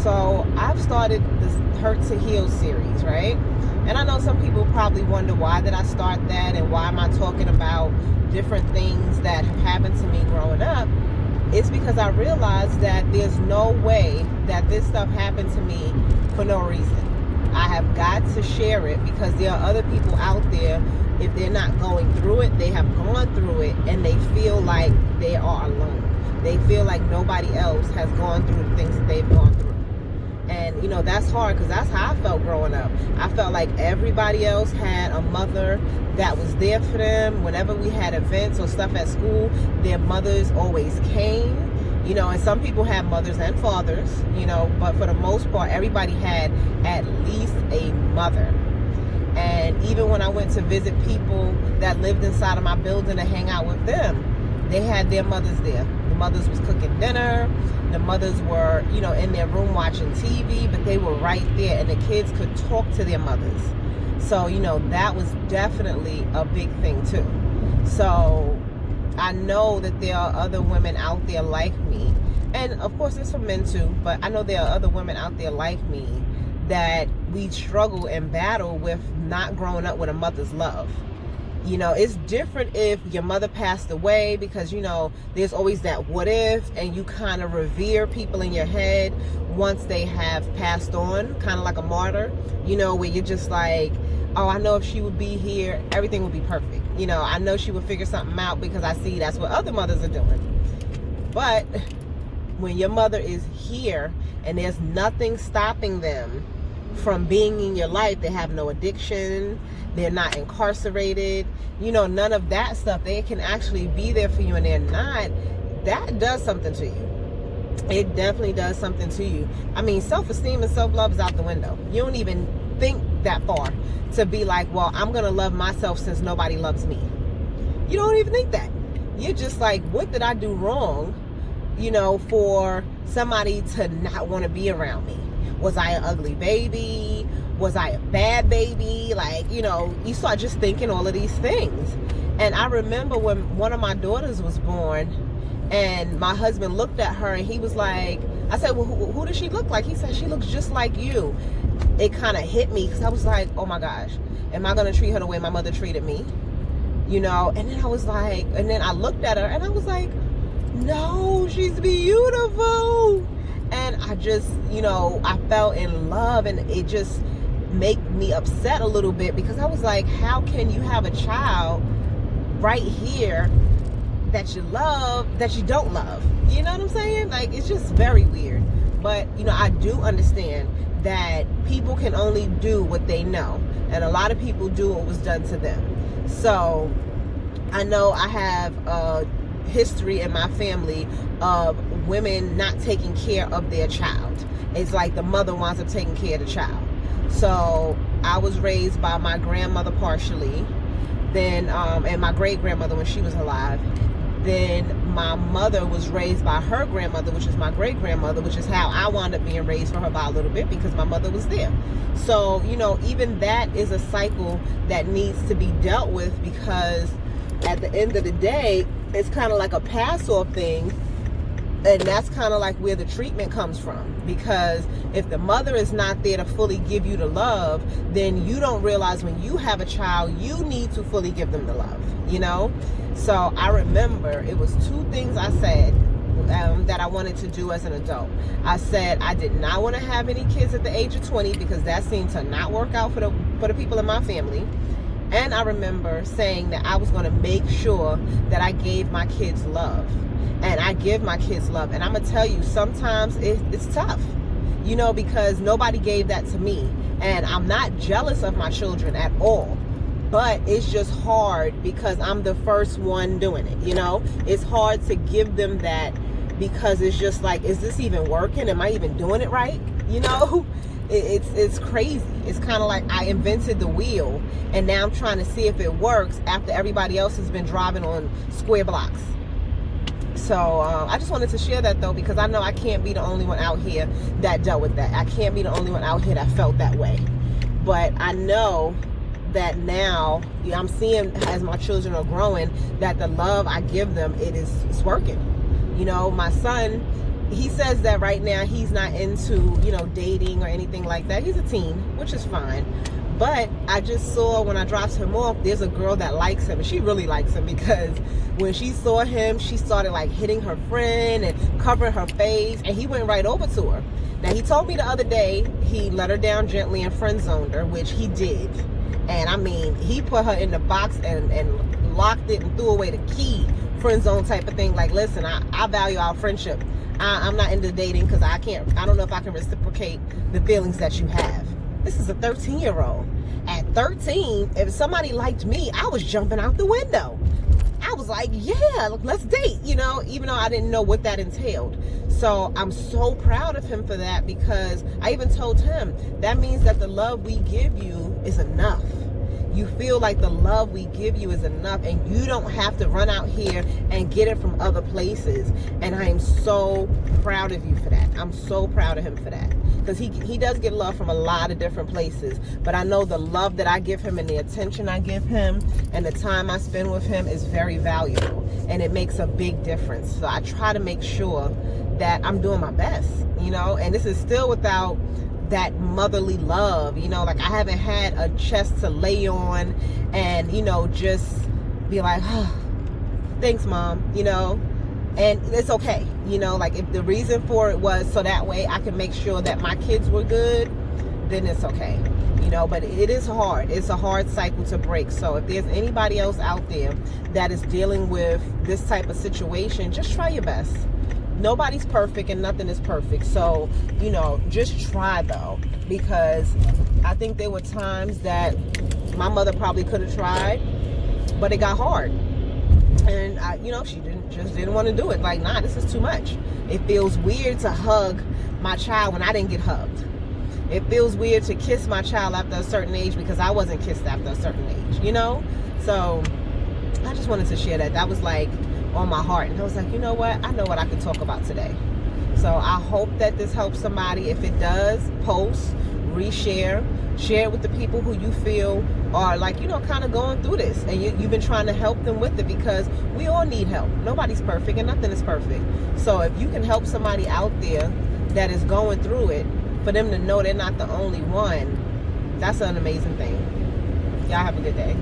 So I've started this Hurt to Heal series, right? And I know some people probably wonder, why did I start that, and why am I talking about different things that have happened to me growing up? It's because I realized that there's no way that this stuff happened to me for no reason. I have got to share it because there are other people out there, if they're not going through it, they have gone through it, and they feel like they are alone. They feel like nobody else has gone through the things that they've gone through. And, you know, that's hard because that's how I felt growing up. I felt like everybody else had a mother that was there for them. Whenever we had events or stuff at school, their mothers always came. You know, and some people had mothers and fathers, you know, but for the most part, everybody had at least a mother. And even when I went to visit people that lived inside of my building to hang out with them, they had their mothers there. The mothers was cooking dinner. The mothers were, you know, in their room watching TV, but they were right there, and the kids could talk to their mothers. So, you know, that was definitely a big thing too. So I know that there are other women out there like me, and of course there's some men too, but I know there are other women out there like me that we struggle and battle with not growing up with a mother's love. You know, it's different if your mother passed away, because, you know, there's always that what if, and you kind of revere people in your head once they have passed on, kind of like a martyr, you know, where you're just like, oh, I know if she would be here, everything would be perfect. You know, I know she would figure something out because I see that's what other mothers are doing. But when your mother is here and there's nothing stopping them from being in your life, they have no addiction, they're not incarcerated, you know, none of that stuff, they can actually be there for you and they're not, that does something to you. It definitely does something to you. I mean, self-esteem and self-love is out the window. You don't even think that far to be like, well, I'm gonna love myself since nobody loves me. You don't even think that. You're just like, what did I do wrong, you know, for somebody to not want to be around me? Was I an ugly baby? Was I a bad baby? Like, you know, you start just thinking all of these things. And I remember when one of my daughters was born, and my husband looked at her and he was like, I said, well, who does she look like? He said, she looks just like you. It kind of hit me because I was like, oh my gosh, am I going to treat her the way my mother treated me? You know, and then I was like, and then I looked at her and I was like, no, she's beautiful. And I just, you know, I fell in love, and it just made me upset a little bit because I was like, how can you have a child right here that you love, that you don't love? You know what I'm saying? Like, it's just very weird. But, you know, I do understand that people can only do what they know, and a lot of people do what was done to them. So I know I have a history in my family of women not taking care of their child. It's like the mother winds up taking care of the child. So I was raised by my grandmother partially, then and my great grandmother when she was alive. Then my mother was raised by her grandmother, which is my great grandmother, which is how I wound up being raised for her by a little bit because my mother was there. So, you know, even that is a cycle that needs to be dealt with, because at the end of the day, it's kind of like a pass-off thing, and that's kind of like where the treatment comes from. Because if the mother is not there to fully give you the love, then you don't realize when you have a child, you need to fully give them the love, you know? So I remember it was two things I said that I wanted to do as an adult. I said I did not want to have any kids at the age of 20 because that seemed to not work out for the people in my family. And I remember saying that I was going to make sure that I gave my kids love. And I give my kids love. And I'm going to tell you, sometimes it's tough, you know, because nobody gave that to me. And I'm not jealous of my children at all. But it's just hard because I'm the first one doing it, you know. It's hard to give them that because it's just like, is this even working? Am I even doing it right? You know? It's crazy. It's kind of like I invented the wheel, and now I'm trying to see if it works after everybody else has been driving on square blocks. So I just wanted to share that, though, because I know I can't be the only one out here that dealt with that. I can't be the only one out here that felt that way. But I know that now I'm seeing, as my children are growing, that the love I give them, it's working. You know, my son, he says that right now he's not into, dating or anything like that. He's a teen, which is fine. But I just saw when I dropped him off, there's a girl that likes him, and she really likes him because when she saw him, she started like hitting her friend and covering her face, and he went right over to her. Now, he told me the other day he let her down gently and friend zoned her, which he did. And I mean, he put her in the box and locked it and threw away the key, friend zone type of thing. Like, listen, I value our friendship. I'm not into dating because I don't know if I can reciprocate the feelings that you have. This is a 13-year-old. At 13, if somebody liked me, I was jumping out the window. I was like, yeah, let's date, even though I didn't know what that entailed. So I'm so proud of him for that, because I even told him that means that the love we give you is enough. You feel like the love we give you is enough, and you don't have to run out here and get it from other places. And I am so proud of you for that. I'm so proud of him for that, because he does get love from a lot of different places, but I know the love that I give him and the attention I give him and the time I spend with him is very valuable, and it makes a big difference. So I try to make sure that I'm doing my best, and this is still without that motherly love, like I haven't had a chest to lay on and, just be like, oh, thanks, Mom, and it's okay, like if the reason for it was so that way I can make sure that my kids were good, then it's okay, but it is hard. It's a hard cycle to break. So if there's anybody else out there that is dealing with this type of situation, just try your best. Nobody's perfect and nothing is perfect. So, just try though, because I think there were times that my mother probably could have tried, but it got hard. And she didn't want to do it. Like, nah, this is too much. It feels weird to hug my child when I didn't get hugged. It feels weird to kiss my child after a certain age because I wasn't kissed after a certain age, So I just wanted to share that. That was like on my heart, and I was like, you know what, I know what I could talk about today. So I hope that this helps somebody. If it does, post, reshare, share it with the people who you feel are like, kind of going through this, and you've been trying to help them with it, because we all need help. Nobody's perfect and nothing is perfect. So if you can help somebody out there that is going through it, for them to know they're not the only one, that's an amazing thing. Y'all have a good day.